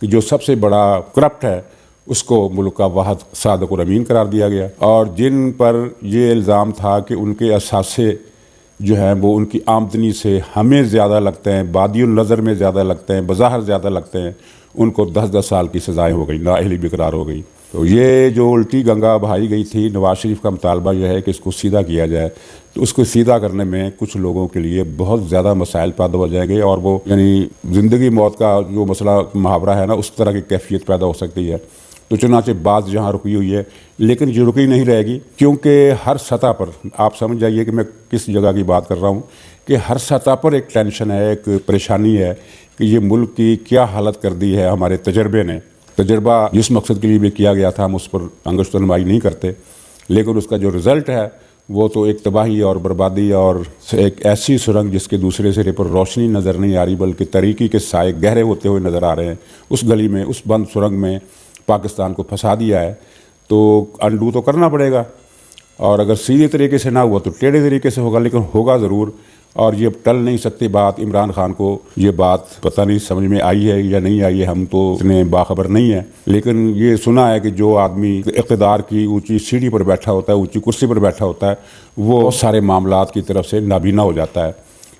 کہ جو سب سے بڑا کرپٹ ہے اس کو ملک کا واحد صادق الامین قرار دیا گیا، اور جن پر یہ الزام تھا کہ ان کے اثاثے جو ہیں وہ ان کی آمدنی سے ہمیں زیادہ لگتے ہیں، بادی النظر میں زیادہ لگتے ہیں، بظاہر زیادہ لگتے ہیں، ان کو 10 سال کی سزائیں ہو گئی، نااہلی بھی قرار ہو گئی۔ تو یہ جو الٹی گنگا بہائی گئی تھی، نواز شریف کا مطالبہ یہ ہے کہ اس کو سیدھا کیا جائے، تو اس کو سیدھا کرنے میں کچھ لوگوں کے لیے بہت زیادہ مسائل پیدا ہو جائیں گے، اور وہ یعنی زندگی موت کا جو مسئلہ محاورہ ہے نا، اس طرح کی کیفیت پیدا ہو سکتی ہے۔ تو چنانچہ بات جہاں رکی ہوئی ہے، لیکن یہ رکی نہیں رہے گی، کیونکہ ہر سطح پر آپ سمجھ جائیے کہ میں کس جگہ کی بات کر رہا ہوں، کہ ہر سطح پر ایک ٹینشن ہے، ایک پریشانی ہے کہ یہ ملک کی کیا حالت کر دی ہے ہمارے تجربے نے۔ تجربہ جس مقصد کے لیے بھی کیا گیا تھا ہم اس پر انگشت نمائی نہیں کرتے، لیکن اس کا جو رزلٹ ہے وہ تو ایک تباہی اور بربادی، اور ایک ایسی سرنگ جس کے دوسرے سرے پر روشنی نظر نہیں آ رہی بلکہ تاریکی کے سائے گہرے ہوتے ہوئے نظر آ رہے ہیں۔ اس گلی میں، اس بند سرنگ میں پاکستان کو پھنسا دیا ہے، تو انڈو تو کرنا پڑے گا، اور اگر سیدھے طریقے سے نہ ہوا تو ٹیڑھے طریقے سے ہوگا، لیکن ہوگا ضرور۔ اور یہ ٹل نہیں سکتی بات۔ عمران خان کو یہ بات پتہ نہیں سمجھ میں آئی ہے یا نہیں آئی ہے، ہم تو اتنے باخبر نہیں ہیں، لیکن یہ سنا ہے کہ جو آدمی اقتدار کی اونچی سیڑھی پر بیٹھا ہوتا ہے، اونچی کرسی پر بیٹھا ہوتا ہے، وہ سارے معاملات کی طرف سے نابینا ہو جاتا ہے۔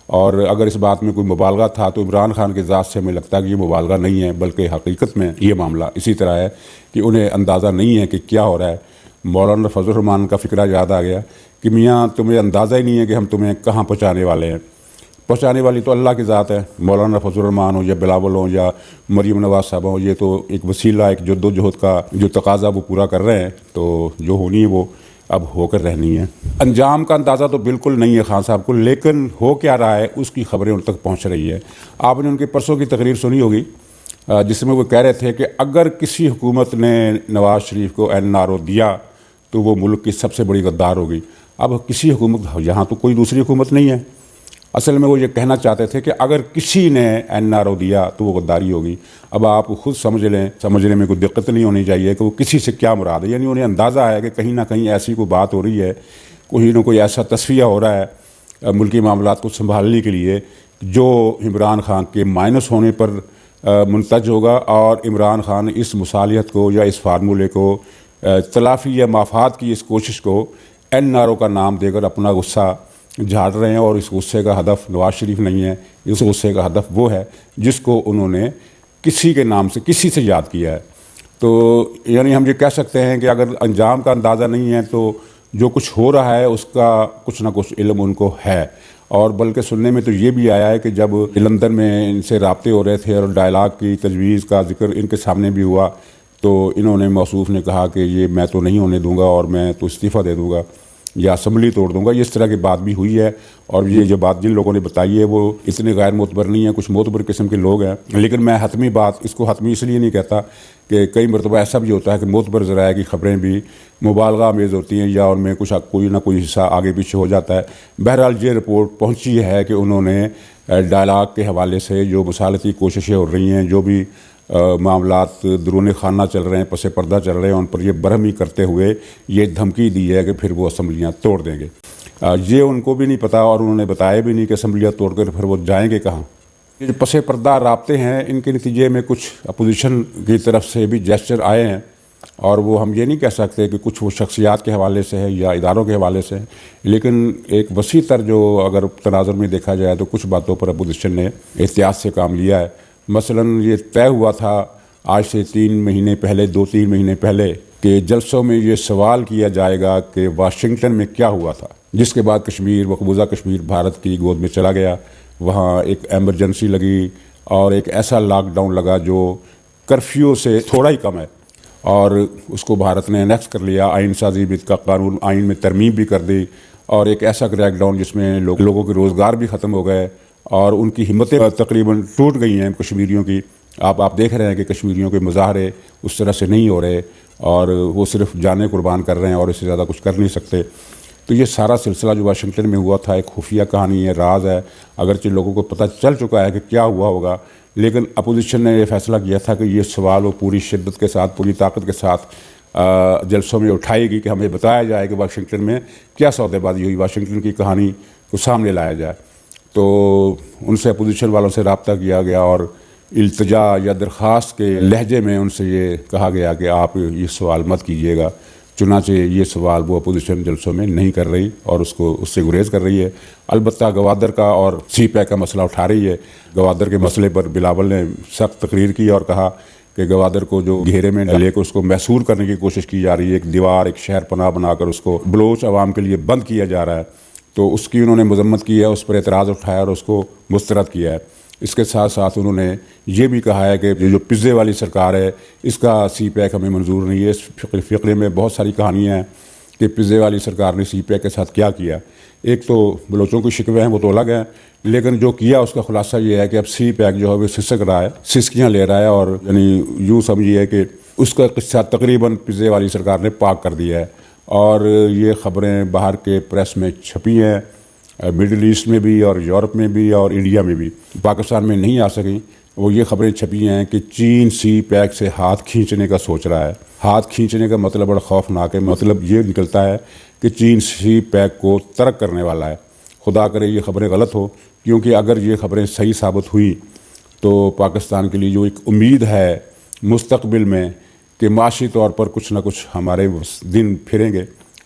اور اگر اس بات میں کوئی مبالغہ تھا تو عمران خان کے ذات سے ہمیں لگتا ہے کہ یہ مبالغہ نہیں ہے، بلکہ حقیقت میں یہ معاملہ اسی طرح ہے کہ انہیں اندازہ نہیں ہے کہ کیا ہو رہا ہے۔ مولانا فضل الرحمان کا فقرہ یاد آ گیا کہ میاں تمہیں اندازہ ہی نہیں ہے کہ ہم تمہیں کہاں پہنچانے والے ہیں۔ پہنچانے والی تو اللہ کی ذات ہے، مولانا فضل الرحمان ہو یا بلاول ہوں یا مریم نواز صاحب ہوں، یہ تو ایک وسیلہ، ایک جد و جہد کا جو تقاضا وہ پورا کر رہے ہیں، تو جو ہونی ہے وہ اب ہو کر رہنی ہے۔ انجام کا اندازہ تو بالکل نہیں ہے خان صاحب کو، لیکن ہو کیا رہا ہے اس کی خبریں ان تک پہنچ رہی ہے۔ آپ نے ان کے پرسوں کی تقریر سنی ہوگی جس میں وہ کہہ رہے تھے کہ اگر کسی حکومت نے نواز شریف کو NRO دیا تو وہ ملک کی سب سے بڑی غدار ہوگی۔ اب کسی حکومت، یہاں تو کوئی دوسری حکومت نہیں ہے، اصل میں وہ یہ کہنا چاہتے تھے کہ اگر کسی نے NRO دیا تو وہ غداری ہوگی۔ اب آپ خود سمجھ لیں، سمجھنے میں کوئی دقت نہیں ہونی چاہیے کہ وہ کسی سے کیا مراد ہے، یعنی انہیں اندازہ ہے کہ کہیں نہ کہیں ایسی کوئی بات ہو رہی ہے، کوئی نہ کوئی ایسا تصفیہ ہو رہا ہے ملکی معاملات کو سنبھالنے کے لیے جو عمران خان کے مائنس ہونے پر منتج ہوگا، اور عمران خان اس مصالحت کو یا اس فارمولے کو تلافی یا مافات کی اس کوشش کو NRO کا نام دے کر اپنا غصہ جھاڑ رہے ہیں، اور اس غصے کا ہدف نواز شریف نہیں ہے، اس غصے کا ہدف وہ ہے جس کو انہوں نے کسی کے نام سے، کسی سے یاد کیا ہے۔ تو یعنی ہم یہ کہہ سکتے ہیں کہ اگر انجام کا اندازہ نہیں ہے تو جو کچھ ہو رہا ہے اس کا کچھ نہ کچھ علم ان کو ہے۔ اور بلکہ سننے میں تو یہ بھی آیا ہے کہ جب لندن میں ان سے رابطے ہو رہے تھے اور ڈائلاگ کی تجویز کا ذکر ان کے سامنے بھی ہوا، تو انہوں نے موصوف نے کہا کہ یہ میں تو نہیں ہونے دوں گا، اور میں تو استعفیٰ دے دوں گا یا اسمبلی توڑ دوں گا۔ اس طرح کی بات بھی ہوئی ہے، اور یہ جو بات جن لوگوں نے بتائی ہے وہ اتنے غیر معتبر نہیں ہیں، کچھ معتبر قسم کے لوگ ہیں، لیکن میں حتمی بات اس کو حتمی اس لیے نہیں کہتا کہ کئی مرتبہ ایسا بھی ہوتا ہے کہ معتبر ذرائع کی خبریں بھی مبالغہ آمیز ہوتی ہیں یا ان میں کچھ کوئی نہ کوئی حصہ آگے پیچھے ہو جاتا ہے۔ بہرحال یہ رپورٹ پہنچی ہے کہ انہوں نے ڈائلاگ کے حوالے سے جو مصالحتی کوششیں ہو رہی ہیں، جو بھی معاملات درون خانہ چل رہے ہیں، پس پردہ چل رہے ہیں، ان پر یہ برہمی کرتے ہوئے یہ دھمکی دی ہے کہ پھر وہ اسمبلیاں توڑ دیں گے۔ یہ ان کو بھی نہیں پتہ، اور انہوں نے بتایا بھی نہیں کہ اسمبلیاں توڑ کر پھر وہ جائیں گے کہاں۔ یہ جو پس پردہ رابطے ہیں، ان کے نتیجے میں کچھ اپوزیشن کی طرف سے بھی جیسچر آئے ہیں، اور وہ ہم یہ نہیں کہہ سکتے کہ کچھ وہ شخصیات کے حوالے سے ہے یا اداروں کے حوالے سے ہے، لیکن ایک وسیع تر جو اگر تناظر میں دیکھا جائے تو کچھ باتوں پر اپوزیشن نے احتیاط سے کام لیا ہے۔ مثلاً یہ طے ہوا تھا آج سے 2-3 مہینے پہلے کہ جلسوں میں یہ سوال کیا جائے گا کہ واشنگٹن میں کیا ہوا تھا، جس کے بعد کشمیر، مقبوضہ کشمیر بھارت کی گود میں چلا گیا، وہاں ایک ایمرجنسی لگی اور ایک ایسا لاک ڈاؤن لگا جو کرفیو سے تھوڑا ہی کم ہے، اور اس کو بھارت نے انیکس کر لیا، آئین سازی بھی کا قانون، آئین میں ترمیم بھی کر دی، اور ایک ایسا کریک ڈاؤن جس میں لوگوں کے روزگار بھی ختم ہو گئے اور ان کی ہمتیں تقریباً ٹوٹ گئی ہیں کشمیریوں کی۔ آپ دیکھ رہے ہیں کہ کشمیریوں کے مظاہرے اس طرح سے نہیں ہو رہے، اور وہ صرف جانیں قربان کر رہے ہیں اور اس سے زیادہ کچھ کر نہیں سکتے۔ تو یہ سارا سلسلہ جو واشنگٹن میں ہوا تھا ایک خفیہ کہانی ہے، راز ہے، اگرچہ لوگوں کو پتہ چل چکا ہے کہ کیا ہوا ہوگا، لیکن اپوزیشن نے یہ فیصلہ کیا تھا کہ یہ سوال وہ پوری شدت کے ساتھ، پوری طاقت کے ساتھ جلسوں میں اٹھائے گی کہ ہمیں بتایا جائے کہ واشنگٹن میں کیا سودے بازی ہوئی، واشنگٹن کی کہانی کو سامنے لایا جائے۔ تو ان سے اپوزیشن والوں سے رابطہ کیا گیا، اور التجا یا درخواست کے لہجے میں ان سے یہ کہا گیا کہ آپ یہ سوال مت کیجیے گا، چنانچہ یہ سوال وہ اپوزیشن جلسوں میں نہیں کر رہی اور اس سے گریز کر رہی ہے۔ البتہ گوادر کا اور سی پیک کا مسئلہ اٹھا رہی ہے۔ گوادر کے مسئلے پر بلاول نے سخت تقریر کی اور کہا کہ گوادر کو جو گھیرے میں لے کر اس کو محصور کرنے کی کوشش کی جا رہی ہے، ایک دیوار، ایک شہر پناہ بنا کر اس کو بلوچ عوام کے لیے بند کیا جا رہا ہے، تو اس کی انہوں نے مذمت کی ہے، اس پر اعتراض اٹھایا اور اس کو مسترد کیا ہے۔ اس کے ساتھ ساتھ انہوں نے یہ بھی کہا ہے کہ یہ جو پزے والی سرکار ہے اس کا سی پیک ہمیں منظور نہیں ہے۔ اس فقرے میں بہت ساری کہانیاں ہیں کہ پزے والی سرکار نے سی پیک کے ساتھ کیا کیا۔ ایک تو بلوچوں کی شکوے ہیں، وہ تو الگ ہیں، لیکن جو کیا اس کا خلاصہ یہ ہے کہ اب سی پیک جو ہے وہ سسک رہا ہے، سسکیاں لے رہا ہے، اور یعنی یوں سمجھیے کہ اس کا قصہ تقریباً پزے والی سرکار نے پاک کر دیا ہے۔ اور یہ خبریں باہر کے پریس میں چھپی ہیں، مڈل ایسٹ میں بھی اور یورپ میں بھی اور انڈیا میں بھی، پاکستان میں نہیں آ سکیں۔ وہ یہ خبریں چھپی ہیں کہ چین سی پیک سے ہاتھ کھینچنے کا سوچ رہا ہے۔ ہاتھ کھینچنے کا مطلب بڑا خوفناک ہے، مطلب یہ نکلتا ہے کہ چین سی پیک کو ترک کرنے والا ہے۔ خدا کرے یہ خبریں غلط ہو، کیونکہ اگر یہ خبریں صحیح ثابت ہوئی تو پاکستان کے لیے جو ایک امید ہے مستقبل میں کہ معاشی طور پر کچھ نہ کچھ ہمارے دن پھریں گے،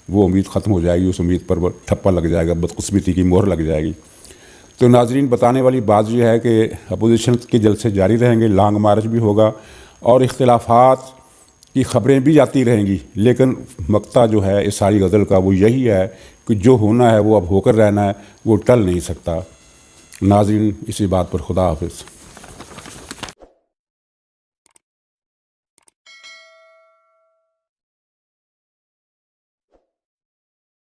وہ امید ختم ہو جائے گی، اس امید پر ٹھپا لگ جائے گا، بدقسمتی کی مہر لگ جائے گی۔ تو ناظرین، بتانے والی بات یہ ہے کہ اپوزیشن کے جلسے جاری رہیں گے، لانگ مارچ بھی ہوگا اور اختلافات کی خبریں بھی آتی رہیں گی، لیکن مقطع جو ہے اس ساری غزل کا وہ یہی ہے کہ جو ہونا ہے وہ اب ہو کر رہنا ہے، وہ ٹل نہیں سکتا۔ ناظرین، اسی بات پر خدا حافظ۔